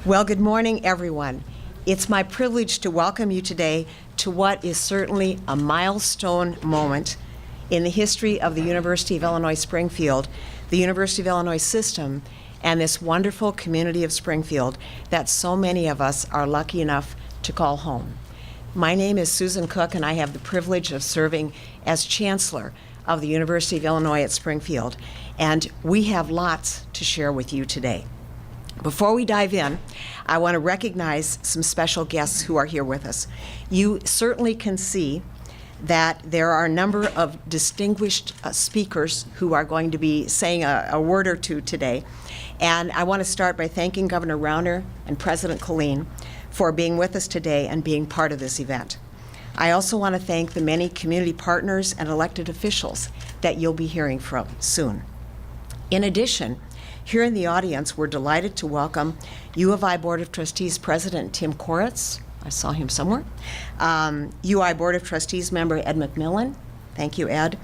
Well, good morning, everyone. It's my privilege to welcome you today to what is certainly a milestone moment in the history of the University of Illinois Springfield, the University of Illinois system, and this wonderful community of Springfield that so many of us are lucky enough to call home. My name is Susan Cook, and I have the privilege of serving as Chancellor of the University of Illinois at Springfield, and we have lots to share with you today. Before we dive in, I want to recognize some special guests who are here with us. You certainly can see that there are a number of distinguished speakers who are going to be saying a word or two today. And I want to start by thanking Governor Rauner and President Killeen for being with us today and being part of this event. I also want to thank the many community partners and elected officials that you'll be hearing from soon. In addition, here in the audience, we're delighted to welcome U of I Board of Trustees President Tim Koretz. I saw him somewhere. UI Board of Trustees member Ed McMillan. Thank you, Ed.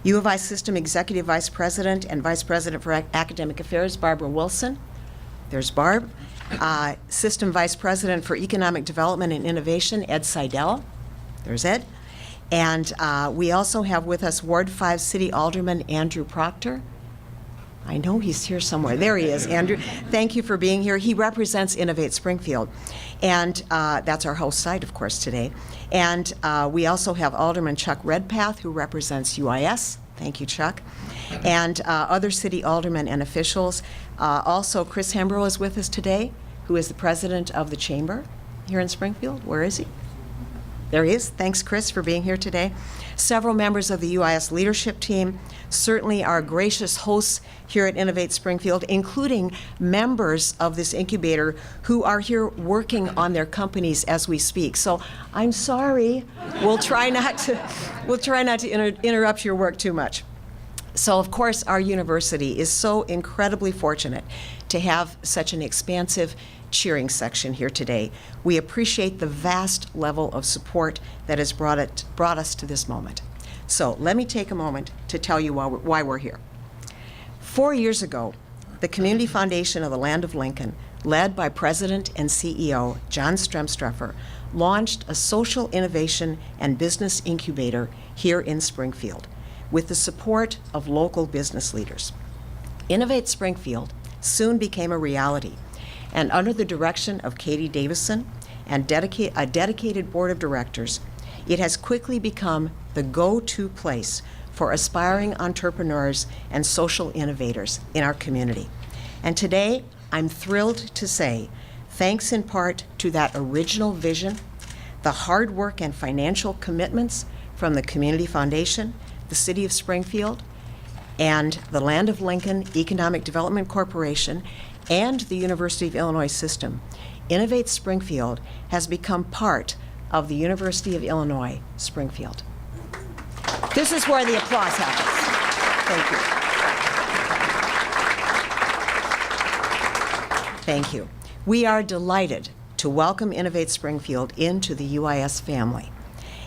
U of I System Executive Vice President and Vice President for Academic Affairs, Barbara Wilson. There's Barb. System Vice President for Economic Development and Innovation, Ed Seidel. There's Ed. And we also have with us Ward 5 City Alderman Andrew Proctor. I know he's here somewhere. There he is, Andrew. Thank you for being here. He represents Innovate Springfield, and that's our host site, of course, today. And we also have Alderman Chuck Redpath, who represents UIS. Thank you, Chuck. And other city aldermen and officials. Also, Chris Hembrow is with us today, who is the president of the chamber here in Springfield. Where is he? There he is. Thanks, Chris, for being here today. Several members of the UIS leadership team, certainly our gracious hosts here at Innovate Springfield, including members of this incubator who are here working on their companies as we speak. So I'm sorry. We'll try not to interrupt your work too much. So, of course, our university is so incredibly fortunate to have such an expansive cheering section here today. We appreciate the vast level of support that has brought us to this moment. So let me take a moment to tell you why we're here. 4 years ago, the Community Foundation of the Land of Lincoln, led by President and CEO John Stremstreffer, launched a social innovation and business incubator here in Springfield with the support of local business leaders. Innovate Springfield soon became a reality, and under the direction of Katie Davison and a dedicated board of directors, it has quickly become the go-to place for aspiring entrepreneurs and social innovators in our community. And today, I'm thrilled to say, thanks in part to that original vision, the hard work and financial commitments from the Community Foundation, the City of Springfield, and the Land of Lincoln Economic Development Corporation, and the University of Illinois system, Innovate Springfield has become part of the University of Illinois Springfield. This is where the applause happens. Thank you. Thank you. We are delighted to welcome Innovate Springfield into the UIS family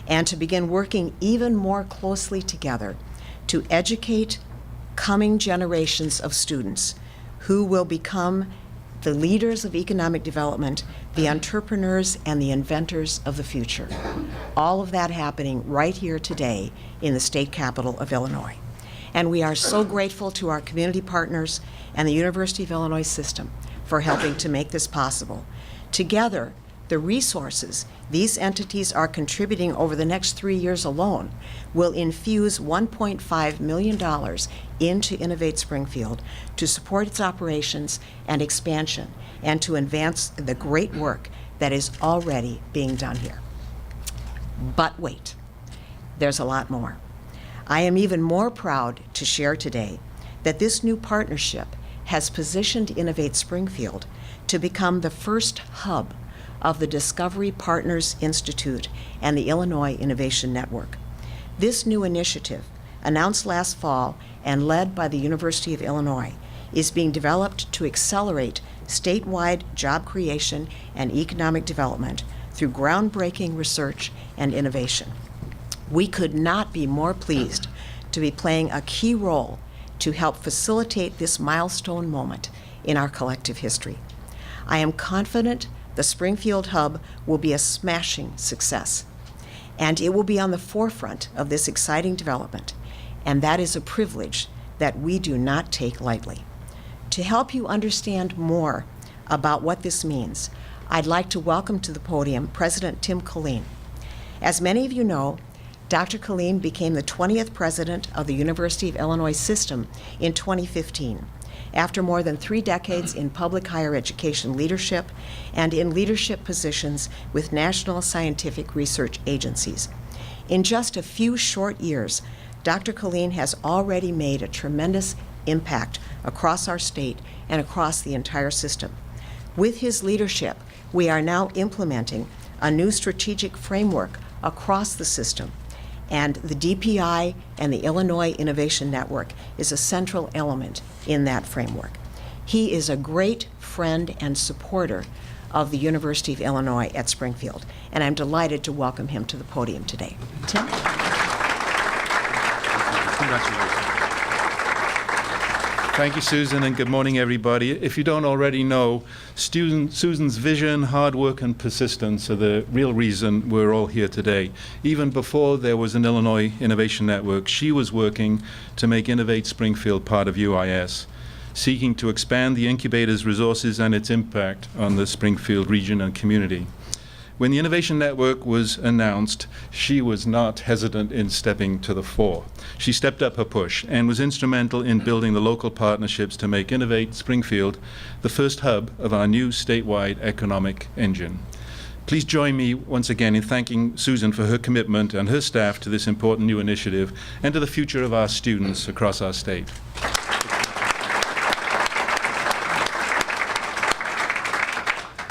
and to begin working even more closely together to educate coming generations of students who will become the leaders of economic development, the entrepreneurs and the inventors of the future. All of that happening right here today in the state capital of Illinois. And we are so grateful to our community partners and the University of Illinois system for helping to make this possible. Together, the resources these entities are contributing over the next 3 years alone will infuse $1.5 million into Innovate Springfield to support its operations and expansion and to advance the great work that is already being done here. But wait, there's a lot more. I am even more proud to share today that this new partnership has positioned Innovate Springfield to become the first hub of the Discovery Partners Institute and the Illinois Innovation Network. This new initiative, announced last fall and led by the University of Illinois, is being developed to accelerate statewide job creation and economic development through groundbreaking research and innovation. We could not be more pleased to be playing a key role to help facilitate this milestone moment in our collective history. I am confident the Springfield Hub will be a smashing success, and it will be on the forefront of this exciting development, and that is a privilege that we do not take lightly. To help you understand more about what this means, I'd like to welcome to the podium President Tim Killeen. As many of you know, Dr. Killeen became the 20th president of the University of Illinois System in 2015, after more than 3 decades in public higher education leadership and in leadership positions with national scientific research agencies. In just a few short years, Dr. Killeen has already made a tremendous impact across our state and across the entire system. With his leadership, we are now implementing a new strategic framework across the system, and the DPI and the Illinois Innovation Network is a central element in that framework. He is a great friend and supporter of the University of Illinois at Springfield, and I'm delighted to welcome him to the podium today. Tim? Congratulations. Thank you, Susan, and good morning, everybody. If you don't already know, Susan's vision, hard work, and persistence are the real reason we're all here today. Even before there was an Illinois Innovation Network, she was working to make Innovate Springfield part of UIS, seeking to expand the incubator's resources and its impact on the Springfield region and community. When the Innovation Network was announced, she was not hesitant in stepping to the fore. She stepped up her push and was instrumental in building the local partnerships to make Innovate Springfield the first hub of our new statewide economic engine. Please join me once again in thanking Susan for her commitment and her staff to this important new initiative and to the future of our students across our state.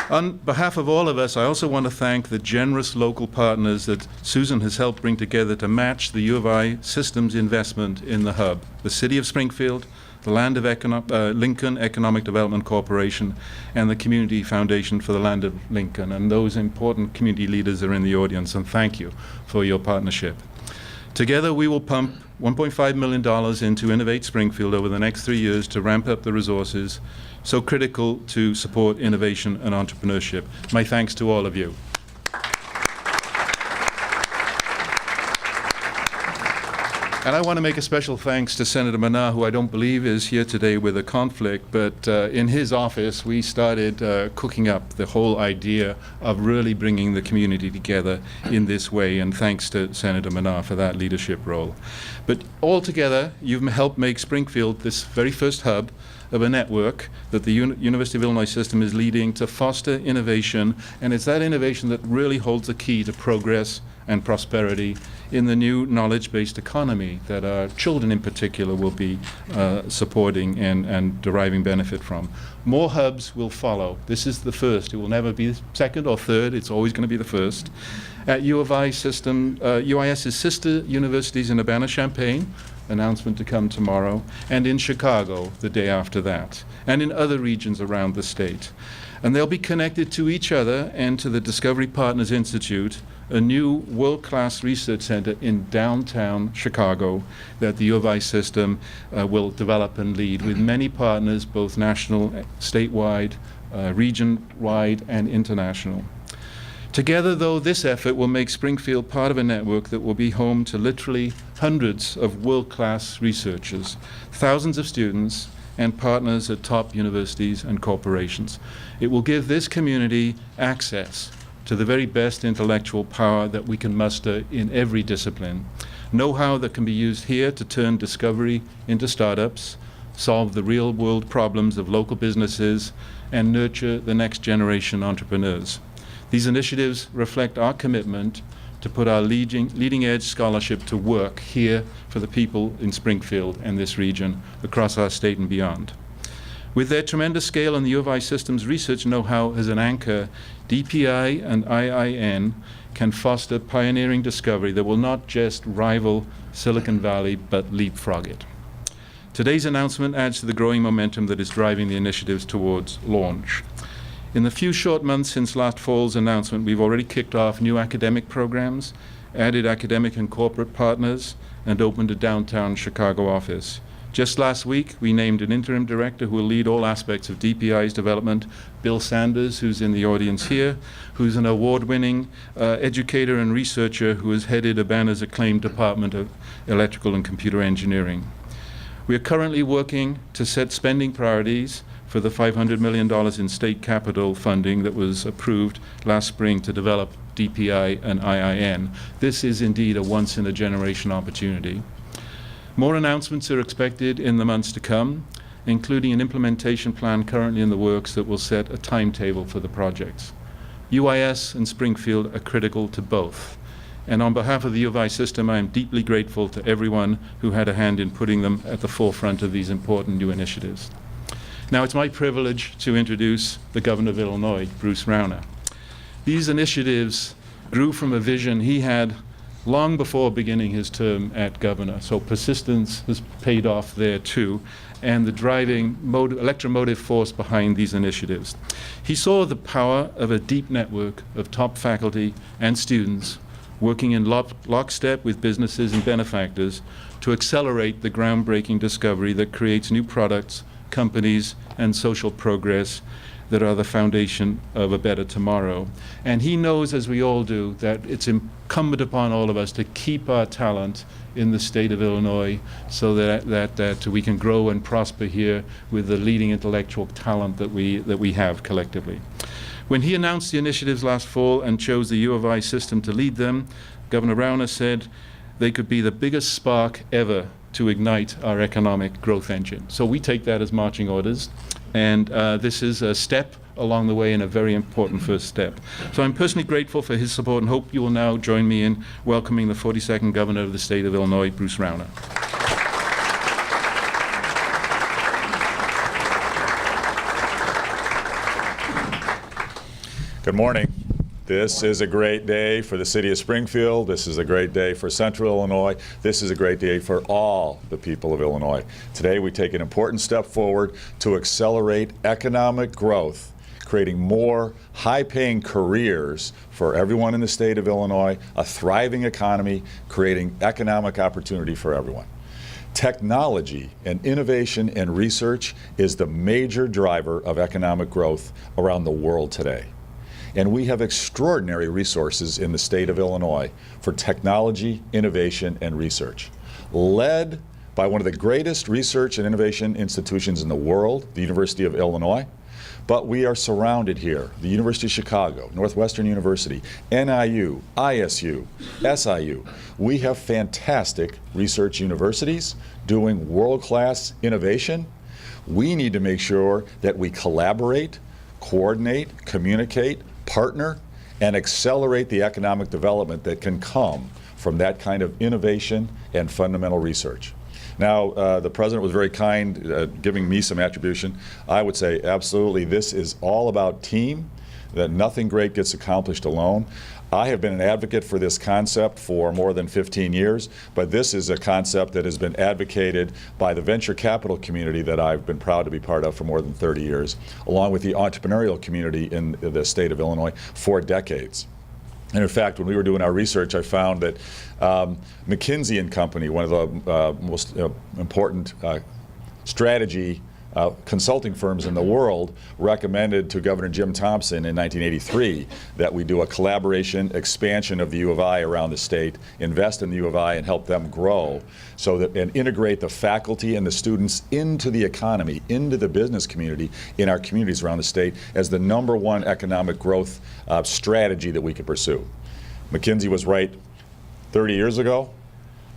On behalf of all of us, I also want to thank the generous local partners that Susan has helped bring together to match the U of I System's investment in the hub: the City of Springfield, the Land of Lincoln Economic Development Corporation, and the Community Foundation for the Land of Lincoln. And those important community leaders are in the audience, and thank you for your partnership. Together, we will pump $1.5 million into Innovate Springfield over the next 3 years to ramp up the resources so critical to support innovation and entrepreneurship. My thanks to all of you. And I want to make a special thanks to Senator Manar, who I don't believe is here today with a conflict, but in his office we started cooking up the whole idea of really bringing the community together in this way, and thanks to Senator Manar for that leadership role. But altogether, you've helped make Springfield this very first hub of a network that the University of Illinois System is leading to foster innovation, and it's that innovation that really holds the key to progress and prosperity in the new knowledge-based economy that our children in particular will be supporting and deriving benefit from. More hubs will follow. This is the first. It will never be second or third. It's always going to be the first. At U of I System, UIS's sister universities in Urbana-Champaign, announcement to come tomorrow, and in Chicago the day after that, and in other regions around the state. And they'll be connected to each other and to the Discovery Partners Institute, a new world-class research center in downtown Chicago that the U of I System will develop and lead with many partners, both national, statewide, region-wide, and international. Together, though, this effort will make Springfield part of a network that will be home to literally hundreds of world-class researchers, thousands of students, and partners at top universities and corporations. It will give this community access to the very best intellectual power that we can muster in every discipline, know-how that can be used here to turn discovery into startups, solve the real-world problems of local businesses, and nurture the next generation entrepreneurs. These initiatives reflect our commitment to put our leading-edge scholarship to work here for the people in Springfield and this region, across our state and beyond. With their tremendous scale and the U of I System's research know-how as an anchor, DPI and IIN can foster pioneering discovery that will not just rival Silicon Valley, but leapfrog it. Today's announcement adds to the growing momentum that is driving the initiatives towards launch. In the few short months since last fall's announcement, we've already kicked off new academic programs, added academic and corporate partners, and opened a downtown Chicago office. Just last week, we named an interim director who will lead all aspects of DPI's development, Bill Sanders, who's in the audience here, who's an award-winning educator and researcher who has headed Urbana's acclaimed Department of Electrical and Computer Engineering. We are currently working to set spending priorities for the $500 million in state capital funding that was approved last spring to develop DPI and IIN. This is indeed a once-in-a-generation opportunity. More announcements are expected in the months to come, including an implementation plan currently in the works that will set a timetable for the projects. UIS and Springfield are critical to both. And on behalf of the U of I system, I am deeply grateful to everyone who had a hand in putting them at the forefront of these important new initiatives. Now, it's my privilege to introduce the Governor of Illinois, Bruce Rauner. These initiatives grew from a vision he had long before beginning his term at governor. So persistence has paid off there too, and the driving electromotive force behind these initiatives. He saw the power of a deep network of top faculty and students working in lockstep with businesses and benefactors to accelerate the groundbreaking discovery that creates new products, companies, and social progress that are the foundation of a better tomorrow. And he knows, as we all do, that it's incumbent upon all of us to keep our talent in the state of Illinois so that we can grow and prosper here with the leading intellectual talent that we have collectively. When he announced the initiatives last fall and chose the U of I system to lead them, Governor Rauner said they could be the biggest spark ever to ignite our economic growth engine. So we take that as marching orders. And this is a step along the way and a very important first step. So I'm personally grateful for his support and hope you will now join me in welcoming the 42nd Governor of the state of Illinois, Bruce Rauner. Good morning. This is a great day for the city of Springfield. This is a great day for Central Illinois. This is a great day for all the people of Illinois. Today we take an important step forward to accelerate economic growth, creating more high-paying careers for everyone in the state of Illinois, a thriving economy, creating economic opportunity for everyone. Technology and innovation and research is the major driver of economic growth around the world today. And we have extraordinary resources in the state of Illinois for technology, innovation, and research. Led by one of the greatest research and innovation institutions in the world, the University of Illinois. But we are surrounded here, the University of Chicago, Northwestern University, NIU, ISU, SIU. We have fantastic research universities doing world-class innovation. We need to make sure that we collaborate, coordinate, communicate, partner, and accelerate the economic development that can come from that kind of innovation and fundamental research. Now, the President was very kind, giving me some attribution. I would say absolutely this is all about team, that nothing great gets accomplished alone. I have been an advocate for this concept for more than 15 years, but this is a concept that has been advocated by the venture capital community that I've been proud to be part of for more than 30 years, along with the entrepreneurial community in the state of Illinois for decades. And in fact, when we were doing our research, I found that McKinsey & Company, one of the most important strategy consulting firms in the world, recommended to Governor Jim Thompson in 1983 that we do a collaboration expansion of the U of I around the state, invest in the U of I and help them grow, so that and integrate the faculty and the students into the economy, into the business community in our communities around the state as the #1 economic growth strategy that we could pursue. McKinsey was right 30 years ago,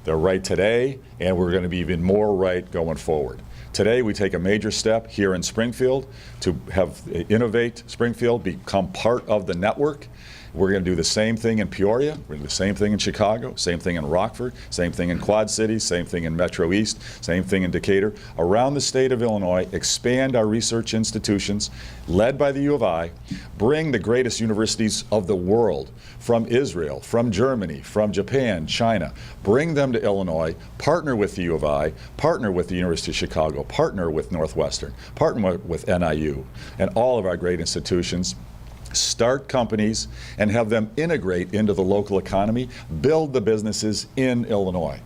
they're right today, and we're going to be even more right going forward. Today we take a major step here in Springfield to have Innovate Springfield become part of the network. We're going to do the same thing in Peoria, we're going to do the same thing in Chicago, same thing in Rockford, same thing in Quad Cities, same thing in Metro East, same thing in Decatur. Around the state of Illinois, expand our research institutions, led by the U of I, bring the greatest universities of the world, from Israel, from Germany, from Japan, China, bring them to Illinois, partner with the U of I, partner with the University of Chicago, partner with Northwestern, partner with NIU, and all of our great institutions. Start companies and have them integrate into the local economy, build the businesses in Illinois.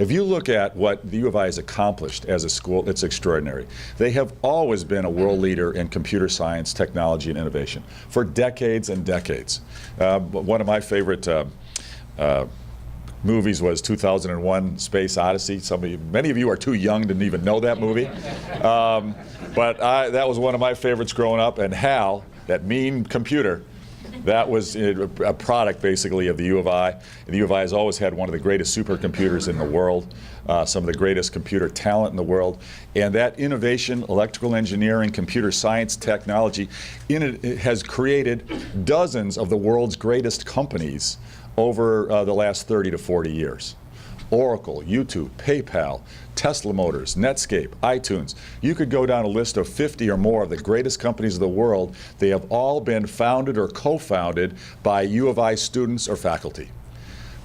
If you look at what the U of I has accomplished as a school, it's extraordinary. They have always been a world leader in computer science, technology, and innovation for decades and decades. One of my favorite movies was 2001: Space Odyssey. Many of you are too young to even know that movie. But that was one of my favorites growing up. And HAL, that mean computer, that was a product basically of the U of I. The U of I has always had one of the greatest supercomputers in the world, some of the greatest computer talent in the world. And that innovation, electrical engineering, computer science, technology, it has created dozens of the world's greatest companies over the last 30 to 40 years. Oracle, YouTube, PayPal, Tesla Motors, Netscape, iTunes. You could go down a list of 50 or more of the greatest companies of the world. They have all been founded or co-founded by U of I students or faculty.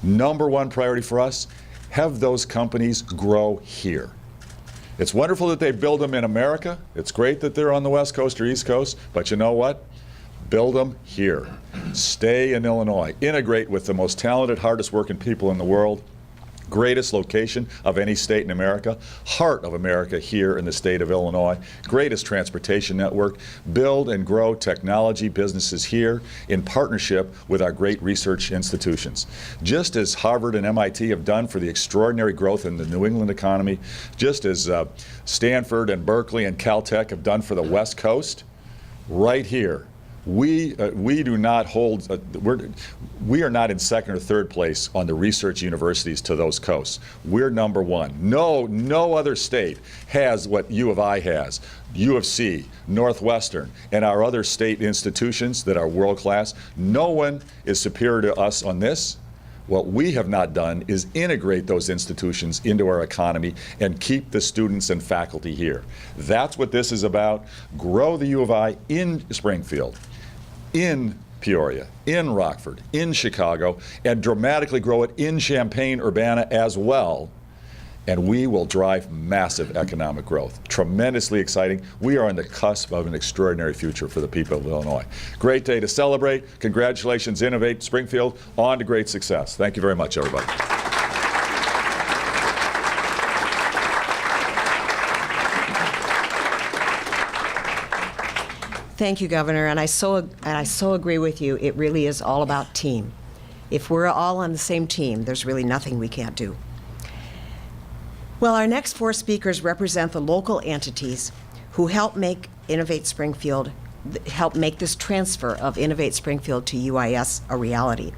Number one priority for us, have those companies grow here. It's wonderful that they build them in America. It's great that they're on the West Coast or East Coast, but you know what? Build them here. Stay in Illinois. Integrate with the most talented, hardest working people in the world. Greatest location of any state in America, heart of America here in the state of Illinois, greatest transportation network, build and grow technology businesses here in partnership with our great research institutions. Just as Harvard and MIT have done for the extraordinary growth in the New England economy, just as Stanford and Berkeley and Caltech have done for the West Coast, right here, we do not hold, we are not in second or third place on the research universities to those coasts. We're number one. No other state has what U of I has. U of C, Northwestern, and our other state institutions that are world class. No one is superior to us on this. What we have not done is integrate those institutions into our economy and keep the students and faculty here. That's what this is about. Grow the U of I in Springfield, in Peoria, in Rockford, in Chicago, and dramatically grow it in Champaign-Urbana as well. And we will drive massive economic growth. Tremendously exciting. We are on the cusp of an extraordinary future for the people of Illinois. Great day to celebrate. Congratulations, Innovate Springfield. On to great success. Thank you very much, everybody. Thank you, Governor, and I so agree with you. It really is all about team. If we're all on the same team, there's really nothing we can't do. Well, our next four speakers represent the local entities who help make Innovate Springfield, help make this transfer of Innovate Springfield to UIS a reality.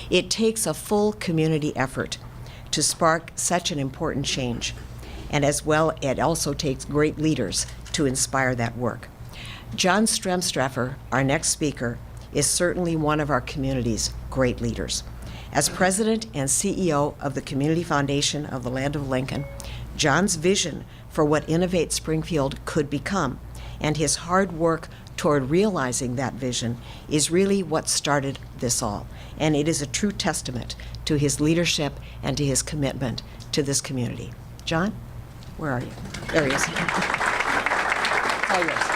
It takes a full community effort to spark such an important change, and as well, it also takes great leaders to inspire that work. John Stremstreffer, our next speaker, is certainly one of our community's great leaders. As president and CEO of the Community Foundation of the Land of Lincoln, John's vision for what Innovate Springfield could become and his hard work toward realizing that vision is really what started this all. And it is a true testament to his leadership and to his commitment to this community. John, where are you? There he is. All yours.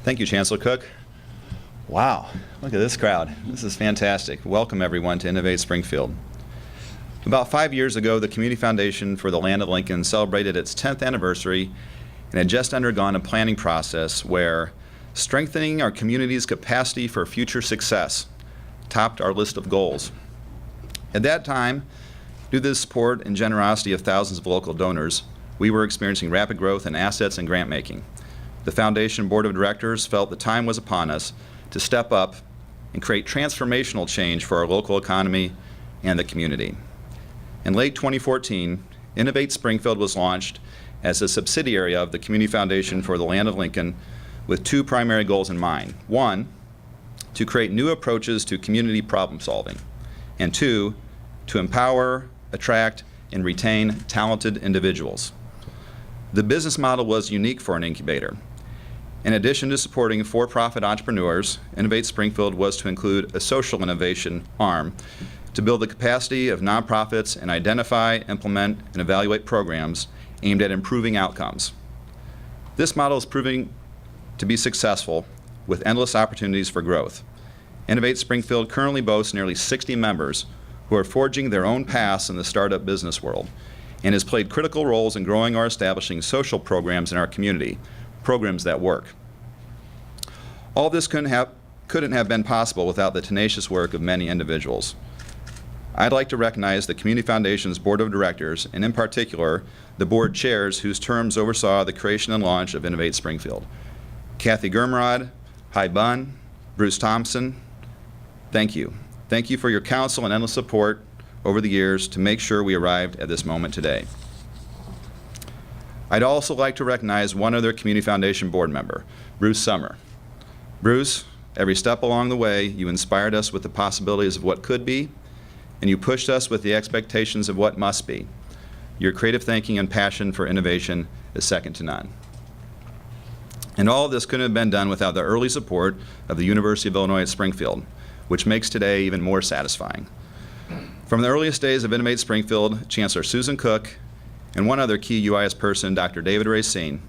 Thank you, Chancellor Cook. Wow, look at this crowd. This is fantastic. Welcome, everyone, to Innovate Springfield. About 5 years ago, the Community Foundation for the Land of Lincoln celebrated its 10th anniversary and had just undergone a planning process where strengthening our community's capacity for future success topped our list of goals. At that time, due to the support and generosity of thousands of local donors, we were experiencing rapid growth in assets and grant making. The Foundation Board of Directors felt the time was upon us to step up and create transformational change for our local economy and the community. In late 2014, Innovate Springfield was launched as a subsidiary of the Community Foundation for the Land of Lincoln with two primary goals in mind. One, to create new approaches to community problem solving, and two, to empower, attract, and retain talented individuals. The business model was unique for an incubator. In addition to supporting for-profit entrepreneurs, Innovate Springfield was to include a social innovation arm to build the capacity of nonprofits and identify, implement, and evaluate programs aimed at improving outcomes. This model is proving to be successful with endless opportunities for growth. Innovate Springfield currently boasts nearly 60 members who are forging their own paths in the startup business world, and has played critical roles in growing or establishing social programs in our community, programs that work. All this couldn't have been possible without the tenacious work of many individuals. I'd like to recognize the Community Foundation's Board of Directors, and in particular, the board chairs whose terms oversaw the creation and launch of Innovate Springfield. Kathy Germerod, Hai Bun, Bruce Thompson, thank you. Thank you for your counsel and endless support over the years to make sure we arrived at this moment today. I'd also like to recognize one other Community Foundation board member, Bruce Sommer. Bruce, every step along the way, you inspired us with the possibilities of what could be, and you pushed us with the expectations of what must be. Your creative thinking and passion for innovation is second to none. And all of this couldn't have been done without the early support of the University of Illinois at Springfield, which makes today even more satisfying. From the earliest days of Innovate Springfield, Chancellor Susan Cook and one other key UIS person, Dr. David Racine,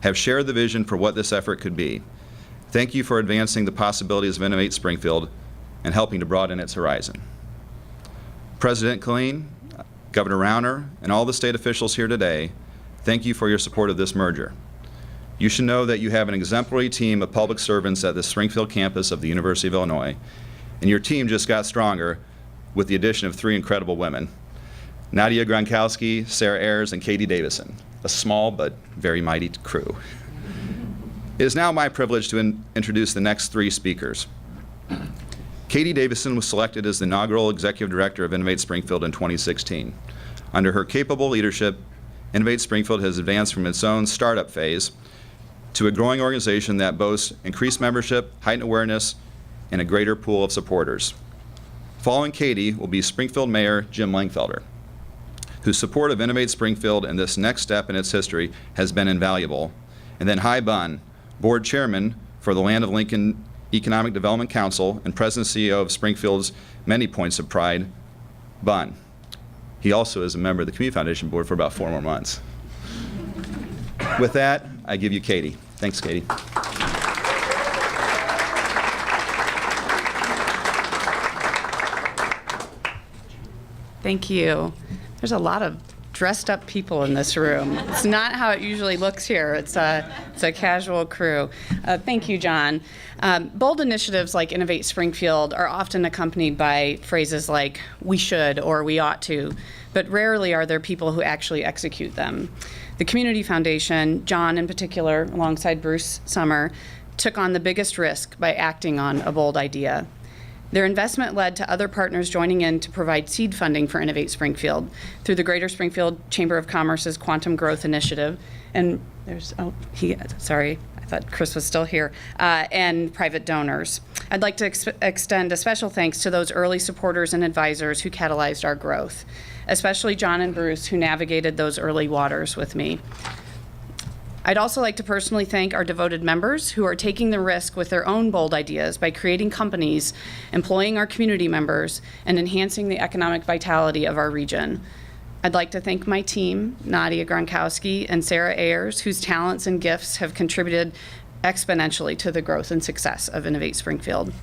have shared the vision for what this effort could be. Thank you for advancing the possibilities of Innovate Springfield and helping to broaden its horizon. President Killeen, Governor Rauner, and all the state officials here today, thank you for your support of this merger. You should know that you have an exemplary team of public servants at the Springfield campus of the University of Illinois, and your team just got stronger with the addition of 3 incredible women: Nadia Gronkowski, Sarah Ayers, and Katie Davison, a small but very mighty crew. It is now my privilege to introduce the next 3 speakers. Katie Davison was selected as the inaugural Executive Director of Innovate Springfield in 2016. Under her capable leadership, Innovate Springfield has advanced from its own startup phase to a growing organization that boasts increased membership, heightened awareness, and a greater pool of supporters. Following Katie will be Springfield Mayor Jim Langfelder, whose support of Innovate Springfield and this next step in its history has been invaluable. And then Hai Bun, Board Chairman for the Land of Lincoln Economic Development Council and President and CEO of Springfield's Many Points of Pride, Bun. He also is a member of the Community Foundation Board for about 4 more months. With that, I give you Katie. Thanks, Katie. Thank you. There's a lot of dressed up people in this room. It's not how it usually looks here. It's a casual crew. Thank you, John. Bold initiatives like Innovate Springfield are often accompanied by phrases like "we should" or "we ought to," but rarely are there people who actually execute them. The Community Foundation, John in particular, alongside Bruce Sommer, took on the biggest risk by acting on a bold idea. Their investment led to other partners joining in to provide seed funding for Innovate Springfield through the Greater Springfield Chamber of Commerce's Quantum Growth Initiative. And sorry, I thought Chris was still here, and private donors. I'd like to extend a special thanks to those early supporters and advisors who catalyzed our growth, especially John and Bruce, who navigated those early waters with me. I'd also like to personally thank our devoted members who are taking the risk with their own bold ideas by creating companies, employing our community members, and enhancing the economic vitality of our region. I'd like to thank my team, Nadia Gronkowski and Sarah Ayers, whose talents and gifts have contributed exponentially to the growth and success of Innovate Springfield.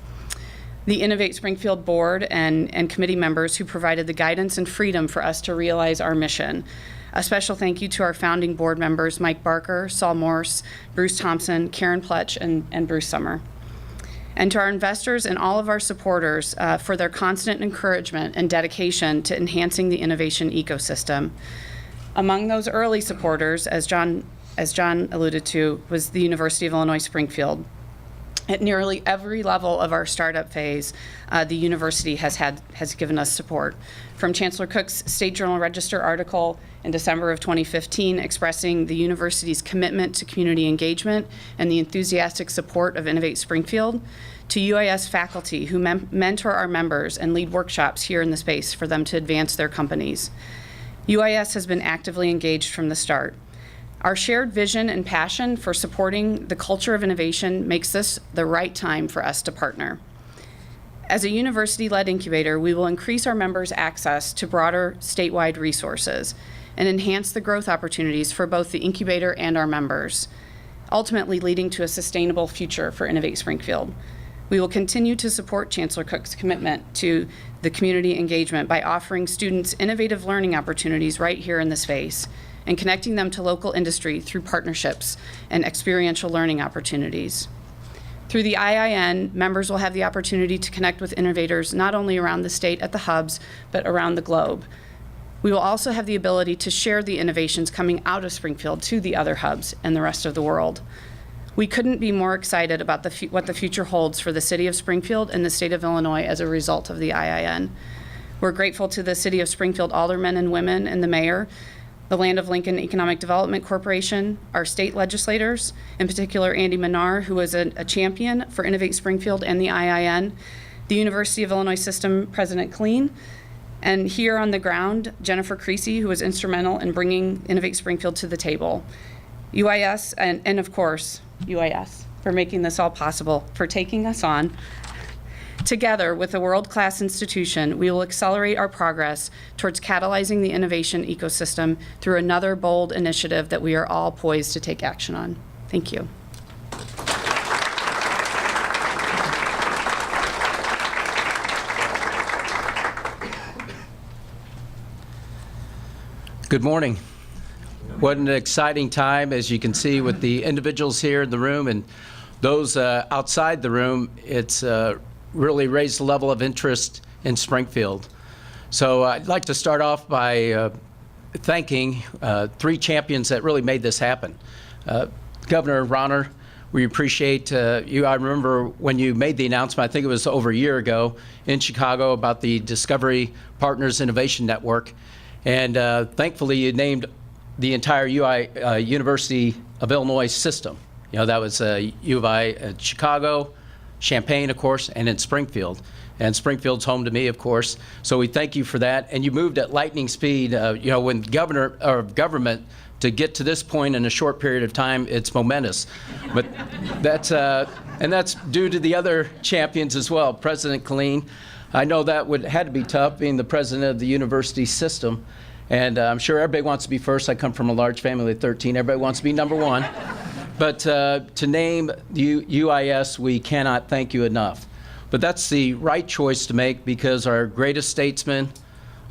The Innovate Springfield board and committee members who provided the guidance and freedom for us to realize our mission. A special thank you to our founding board members, Mike Barker, Saul Morse, Bruce Thompson, Karen Pletch, and Bruce Sommer. And to our investors and all of our supporters for their constant encouragement and dedication to enhancing the innovation ecosystem. Among those early supporters, as John alluded to, was the University of Illinois Springfield. At nearly every level of our startup phase, the university has given us support. From Chancellor Cook's State Journal Register article in December of 2015 expressing the university's commitment to community engagement and the enthusiastic support of Innovate Springfield, to UIS faculty who mentor our members and lead workshops here in the space for them to advance their companies. UIS has been actively engaged from the start. Our shared vision and passion for supporting the culture of innovation makes this the right time for us to partner. As a university-led incubator, we will increase our members' access to broader statewide resources and enhance the growth opportunities for both the incubator and our members, ultimately leading to a sustainable future for Innovate Springfield. We will continue to support Chancellor Cook's commitment to the community engagement by offering students innovative learning opportunities right here in this space and connecting them to local industry through partnerships and experiential learning opportunities. Through the IIN, members will have the opportunity to connect with innovators not only around the state at the hubs, but around the globe. We will also have the ability to share the innovations coming out of Springfield to the other hubs and the rest of the world. We couldn't be more excited about what the future holds for the city of Springfield and the state of Illinois as a result of the IIN. We're grateful to the city of Springfield aldermen and women and the mayor, the Land of Lincoln Economic Development Corporation, our state legislators, in particular Andy Menard, who was a champion for Innovate Springfield and the IIN, the University of Illinois System President Killeen, and here on the ground, Jennifer Creasy, who was instrumental in bringing Innovate Springfield to the table. UIS, and of course, UIS, for making this all possible, for taking us on. Together with a world-class institution, we will accelerate our progress towards catalyzing the innovation ecosystem through another bold initiative that we are all poised to take action on. Thank you. Good morning. What an exciting time, as you can see with the individuals here in the room and those outside the room. It's really raised the level of interest in Springfield. So I'd like to start off by thanking three champions that really made this happen. Governor Rauner, we appreciate you. I remember when you made the announcement, I think it was over a year ago, in Chicago about the Discovery Partners Innovation Network. And thankfully, you named the entire University of Illinois system. You know, that was U of I at Chicago, Champaign, of course, and in Springfield. And Springfield's home to me, of course. So we thank you for that. And you moved at lightning speed. You know, when government to get to this point in a short period of time, it's momentous. But that's and that's due to the other champions as well. President Killeen, I know that had to be tough, being the president of the university system. And I'm sure everybody wants to be first. I come from a large family of 13. Everybody wants to be number one. But to name UIS, we cannot thank you enough. But that's the right choice to make, because our greatest statesman,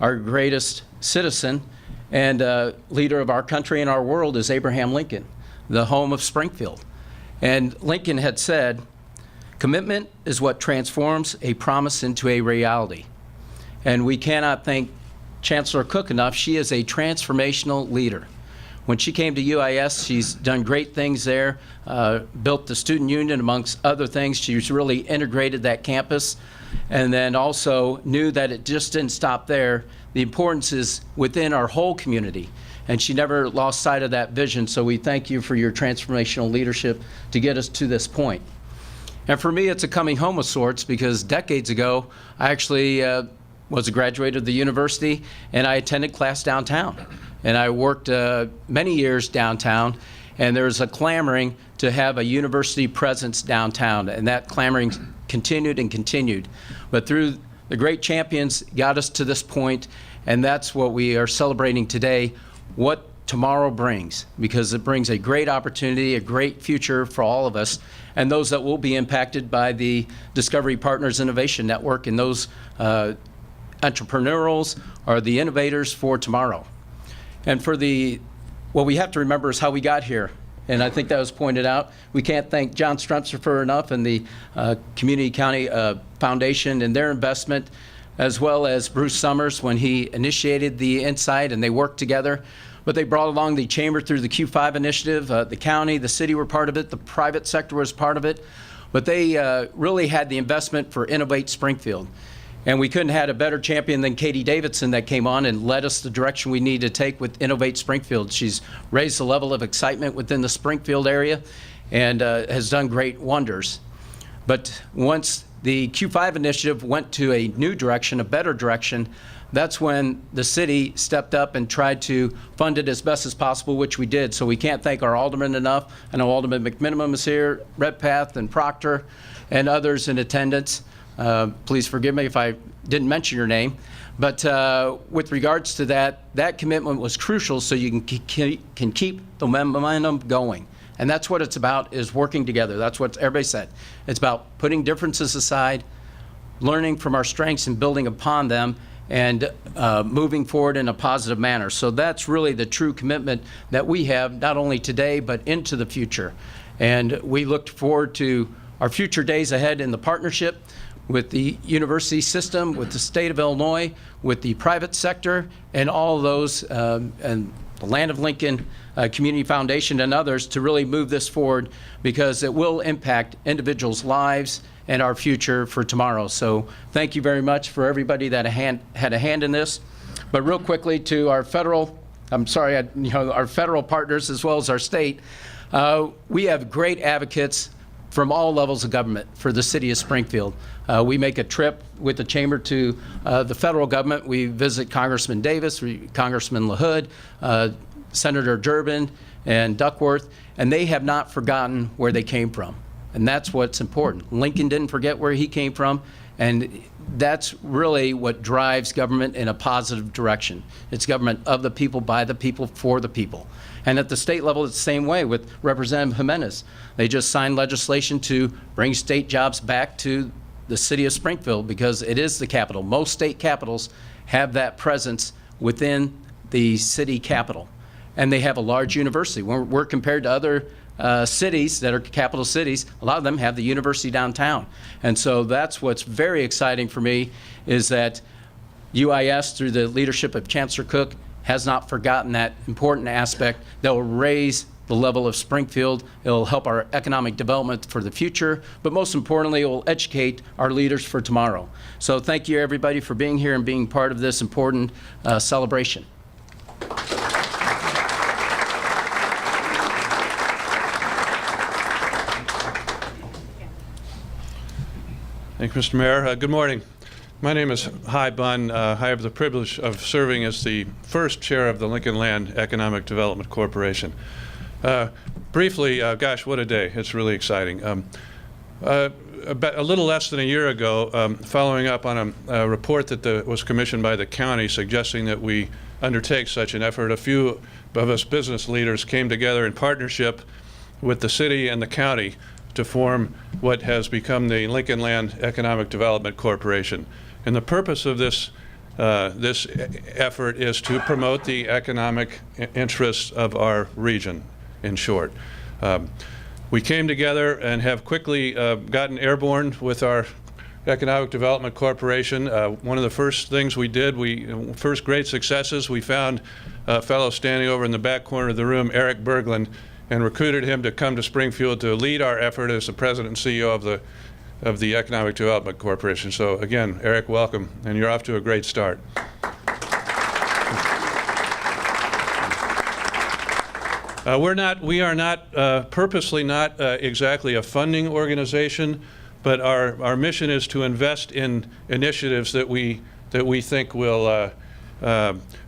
our greatest citizen, and leader of our country and our world is Abraham Lincoln, the home of Springfield. And Lincoln had said, "Commitment is what transforms a promise into a reality." And we cannot thank Chancellor Cook enough. She is a transformational leader. When she came to UIS, she's done great things there, built the student union, amongst other things. She's really integrated that campus, and then also knew that it just didn't stop there. The importance is within our whole community, and she never lost sight of that vision. So we thank you for your transformational leadership to get us to this point. And for me, it's a coming home of sorts, because decades ago, I actually was a graduate of the university, and I attended class downtown. And I worked many years downtown, and there's a clamoring to have a university presence downtown, and that clamoring continued and continued. But through the great champions got us to this point, and that's what we are celebrating today, what tomorrow brings, because it brings a great opportunity, a great future for all of us, and those that will be impacted by the Discovery Partners Innovation Network, and those entrepreneurials are the innovators for tomorrow. And for what we have to remember is how we got here. And I think that was pointed out. We can't thank John Strumser enough and the Community County Foundation and their investment, as well as Bruce Summers when he initiated the Insight, and they worked together. But they brought along the chamber through the Q5 initiative. The county, the city were part of it. The private sector was part of it. But they really had the investment for Innovate Springfield. And we couldn't have had a better champion than Katie Davison that came on and led us the direction we need to take with Innovate Springfield. She's raised the level of excitement within the Springfield area and has done great wonders. But once the Q5 initiative went to a new direction, a better direction, that's when the city stepped up and tried to fund it as best as possible, which we did. So we can't thank our aldermen enough. I know Alderman McMinimum is here, Redpath and Proctor, and others in attendance. Please forgive me if I didn't mention your name. But with regards to that commitment was crucial so you can keep the momentum going. And that's what it's about, is working together. That's what everybody said. It's about putting differences aside, learning from our strengths and building upon them, and moving forward in a positive manner. So that's really the true commitment that we have, not only today, but into the future. And we look forward to our future days ahead in the partnership with the university system, with the state of Illinois, with the private sector, and all of those, and the Land of Lincoln Community Foundation and others, to really move this forward, because it will impact individuals' lives and our future for tomorrow. So thank you very much for everybody that had a hand in this. But real quickly, to our federal, our federal partners as well as our state, we have great advocates from all levels of government for the city of Springfield. We make a trip with the chamber to the federal government. We visit Congressman Davis, Congressman LaHood, Senator Durbin, and Duckworth, and they have not forgotten where they came from. And that's what's important. Lincoln didn't forget where he came from, and that's really what drives government in a positive direction. It's government of the people, by the people, for the people. And at the state level, it's the same way with Representative Jimenez. They just signed legislation to bring state jobs back to the city of Springfield, because it is the capital. Most state capitals have that presence within the city capital. And they have a large university. We're compared to other cities that are capital cities, a lot of them have the university downtown. And so that's what's very exciting for me, is that UIS, through the leadership of Chancellor Cook, has not forgotten that important aspect that will raise the level of Springfield. It will help our economic development for the future, but most importantly, it will educate our leaders for tomorrow. So thank you, everybody, for being here and being part of this important celebration. Thank you, Mr. Mayor. Good morning. My name is Hy Bunn. I have the privilege of serving as the first chair of the Lincoln Land Economic Development Corporation. Briefly, gosh, what a day. It's really exciting. About a little less than a year ago, following up on a report that was commissioned by the county suggesting that we undertake such an effort, a few of us business leaders came together in partnership with the city and the county to form what has become the Lincoln Land Economic Development Corporation. And the purpose of this effort is to promote the economic interests of our region, in short. We came together and have quickly gotten airborne with our Economic Development Corporation. One of the first things we did, first great successes, we found a fellow standing over in the back corner of the room, Eric Berglund, and recruited him to come to Springfield to lead our effort as the president and CEO of the Economic Development Corporation. So again, Eric, welcome, and you're off to a great start. We are not purposely not exactly a funding organization, but our mission is to invest in initiatives that we think will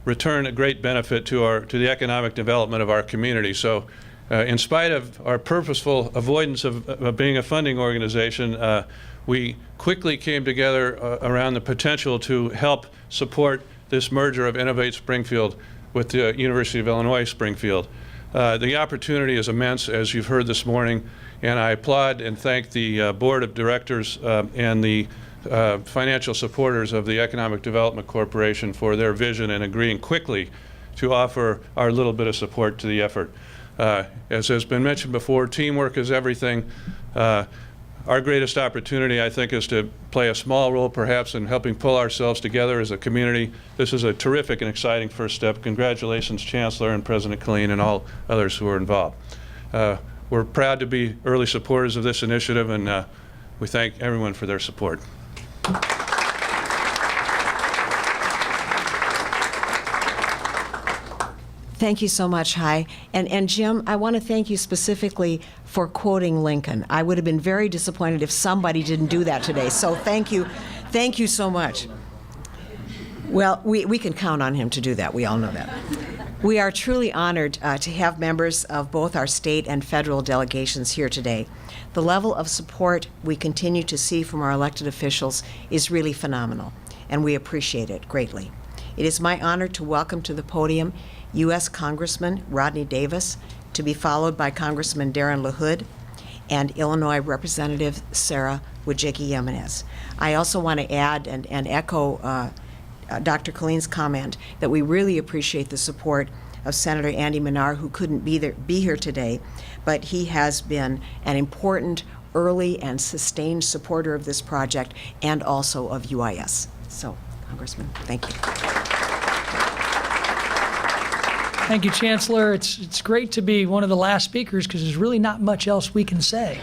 return a great benefit to the economic development of our community. So. In spite of our purposeful avoidance of being a funding organization, we quickly came together around the potential to help support this merger of Innovate Springfield with the University of Illinois Springfield. The opportunity is immense, as you've heard this morning, and I applaud and thank the board of directors and the financial supporters of the Economic Development Corporation for their vision and agreeing quickly to offer our little bit of support to the effort. As has been mentioned before, teamwork is everything. Our greatest opportunity, I think, is to play a small role, perhaps, in helping pull ourselves together as a community. This is a terrific and exciting first step. Congratulations, Chancellor and President Killeen and all others who are involved. We're proud to be early supporters of this initiative, and we thank everyone for their support. Thank you so much, Hy. And Jim, I want to thank you specifically for quoting Lincoln. I would have been very disappointed if somebody didn't do that today. So thank you. Thank you so much. Well, we can count on him to do that. We all know that. We are truly honored to have members of both our state and federal delegations here today. The level of support we continue to see from our elected officials is really phenomenal, and we appreciate it greatly. It is my honor to welcome to the podium U.S. Congressman Rodney Davis, to be followed by Congressman Darren LaHood and Illinois Representative Sarah Wojcicki-Jimenez. I also want to add and echo Dr. Killeen's comment that we really appreciate the support of Senator Andy Minar, who couldn't be here today, but he has been an important early and sustained supporter of this project and also of UIS. So, Congressman, thank you. Thank you, Chancellor. It's great to be one of the last speakers because there's really not much else we can say.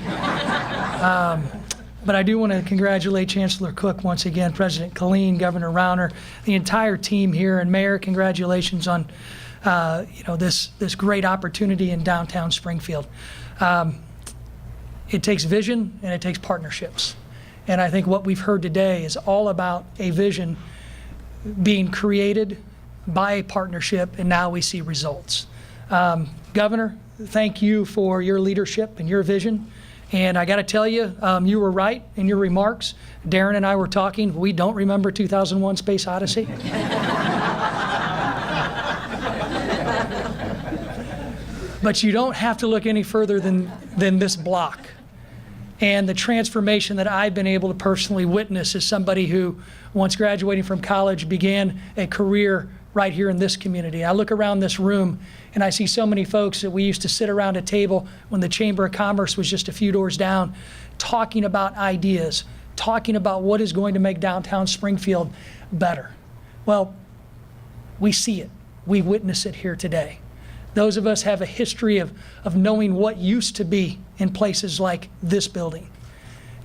But I do want to congratulate Chancellor Cook once again, President Killeen, Governor Rauner, the entire team here, and Mayor, congratulations on this great opportunity in downtown Springfield. It takes vision and it takes partnerships. And I think what we've heard today is all about a vision being created by a partnership, and now we see results. Governor, thank you for your leadership and your vision. And I got to tell you, you were right in your remarks. Darren and I were talking. We don't remember 2001: Space Odyssey. But you don't have to look any further than this block. And the transformation that I've been able to personally witness as somebody who, once graduating from college, began a career right here in this community. I look around this room and I see so many folks that we used to sit around a table when the Chamber of Commerce was just a few doors down, talking about ideas, talking about what is going to make downtown Springfield better. Well, we see it. We witness it here today. Those of us have a history of knowing what used to be in places like this building.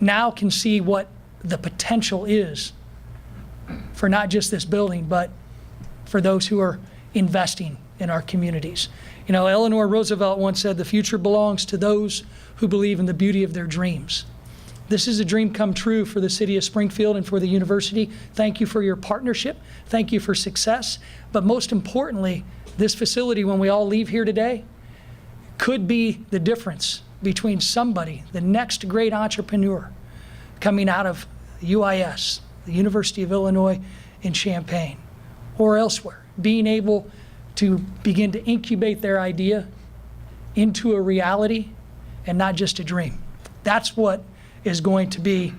Now can see what the potential is for not just this building, but for those who are investing in our communities. You know, Eleanor Roosevelt once said, "The future belongs to those who believe in the beauty of their dreams." This is a dream come true for the city of Springfield and for the university. Thank you for your partnership. Thank you for success. But most importantly, this facility, when we all leave here today, could be the difference between somebody, the next great entrepreneur coming out of UIS, the University of Illinois in Champaign, or elsewhere, being able to begin to incubate their idea into a reality and not just a dream. That's what is going to be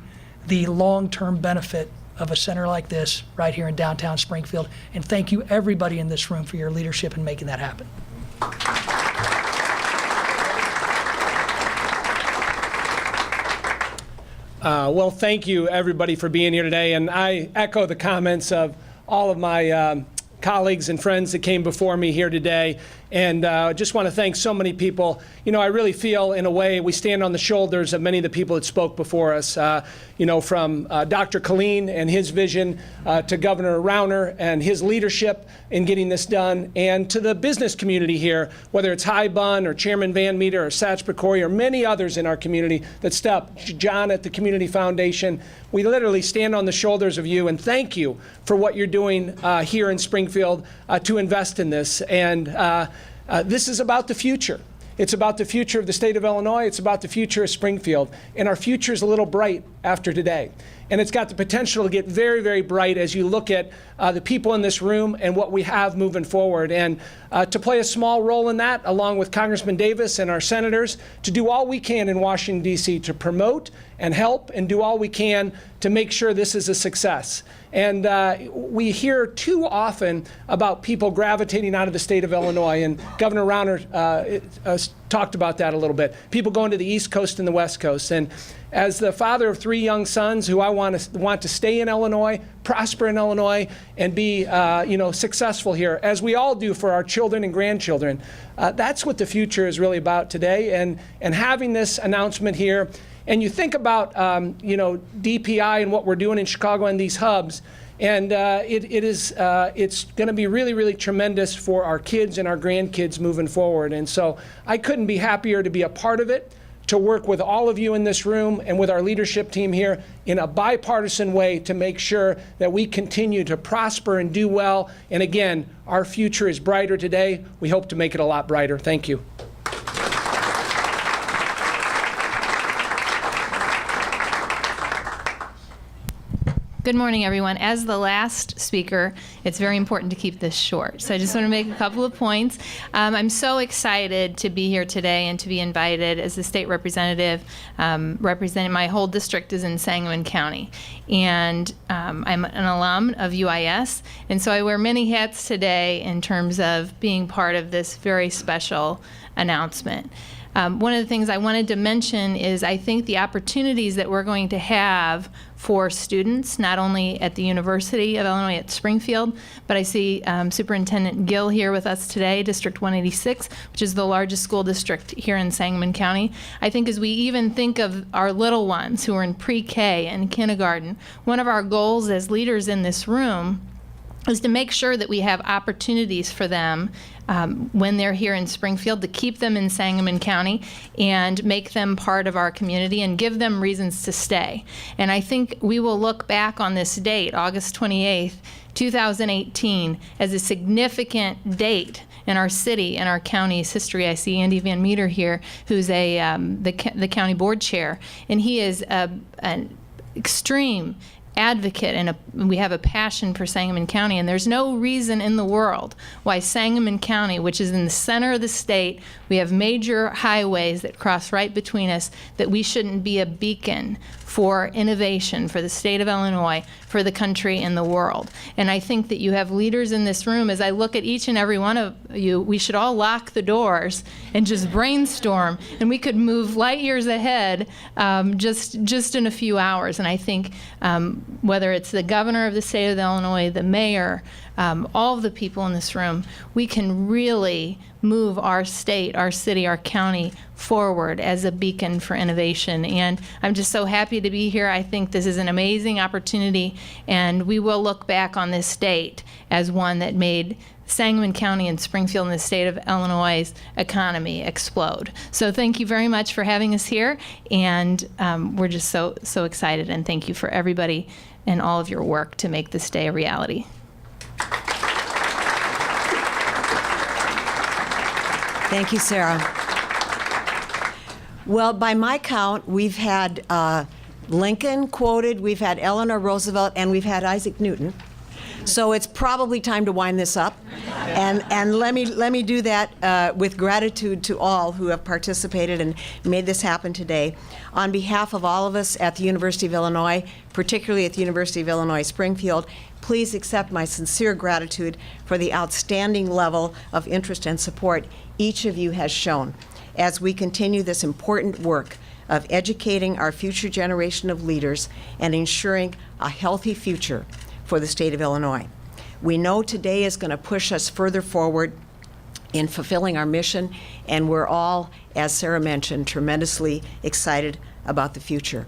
the long-term benefit of a center like this right here in downtown Springfield. And thank you, everybody in this room, for your leadership in making that happen. Well, thank you, everybody, for being here today. And I echo the comments of all of my colleagues and friends that came before me here today. And just want to thank so many people. You know, I really feel, in a way, we stand on the shoulders of many of the people that spoke before us. You know, from Dr. Killeen and his vision to Governor Rauner and his leadership in getting this done, and to the business community here, whether it's High Bun or Chairman Van Meter or Satch Pecori or many others in our community that step, John at the Community Foundation. We literally stand on the shoulders of you, and thank you for what you're doing here in Springfield to invest in this. And this is about the future. It's about the future of the state of Illinois. It's about the future of Springfield. And our future is a little bright after today. And it's got the potential to get very, very bright as you look at the people in this room and what we have moving forward. And to play a small role in that, along with Congressman Davis and our senators, to do all we can in Washington, D.C. to promote and help and do all we can to make sure this is a success. And we hear too often about people gravitating out of the state of Illinois, and Governor Rauner talked about that a little bit. People going to the East Coast and the West Coast. And as the father of 3 young sons who I want to stay in Illinois, prosper in Illinois, and be successful here, as we all do for our children and grandchildren, that's what the future is really about today. And having this announcement here, and you think about DPI and what we're doing in Chicago and these hubs, and it's going to be really, really tremendous for our kids and our grandkids moving forward. And so I couldn't be happier to be a part of it, to work with all of you in this room and with our leadership team here in a bipartisan way to make sure that we continue to prosper and do well. And again, our future is brighter today. We hope to make it a lot brighter. Thank you. Good morning, everyone. As the last speaker, it's very important to keep this short. So I just want to make a couple of points. I'm so excited to be here today and to be invited as the state representative. Representing my whole district is in Sangamon County. And I'm an alum of UIS. And so I wear many hats today in terms of being part of this very special announcement. One of the things I wanted to mention is I think the opportunities that we're going to have for students, not only at the University of Illinois at Springfield, but I see Superintendent Gill here with us today, District 186, which is the largest school district here in Sangamon County. I think as we even think of our little ones who are in pre-K and kindergarten, one of our goals as leaders in this room is to make sure that we have opportunities for them when they're here in Springfield, to keep them in Sangamon County and make them part of our community and give them reasons to stay. And I think we will look back on this date, August 28th, 2018, as a significant date in our city and our county's history. I see Andy Van Meter here, who's the county board chair, and he is an extreme advocate, and we have a passion for Sangamon County, and there's no reason in the world why Sangamon County, which is in the center of the state, we have major highways that cross right between us, that we shouldn't be a beacon for innovation for the state of Illinois, for the country and the world. And I think that you have leaders in this room. As I look at each and every one of you, we should all lock the doors and just brainstorm, and we could move light years ahead just in a few hours. And I think whether it's the governor of the state of Illinois, the mayor, all of the people in this room, we can really move our state, our city, our county forward as a beacon for innovation. And I'm just so happy to be here. I think this is an amazing opportunity, and we will look back on this date as one that made Sangamon County and Springfield and the state of Illinois' economy explode. So thank you very much for having us here, and we're just so excited, and thank you for everybody and all of your work to make this day a reality. Thank you, Sarah. Well, by my count, we've had Lincoln quoted, we've had Eleanor Roosevelt, and we've had Isaac Newton. So it's probably time to wind this up. And let me do that with gratitude to all who have participated and made this happen today. On behalf of all of us at the University of Illinois, particularly at the University of Illinois Springfield, please accept my sincere gratitude for the outstanding level of interest and support each of you has shown as we continue this important work of educating our future generation of leaders and ensuring a healthy future for the state of Illinois. We know today is going to push us further forward in fulfilling our mission, and we're all, as Sarah mentioned, tremendously excited about the future.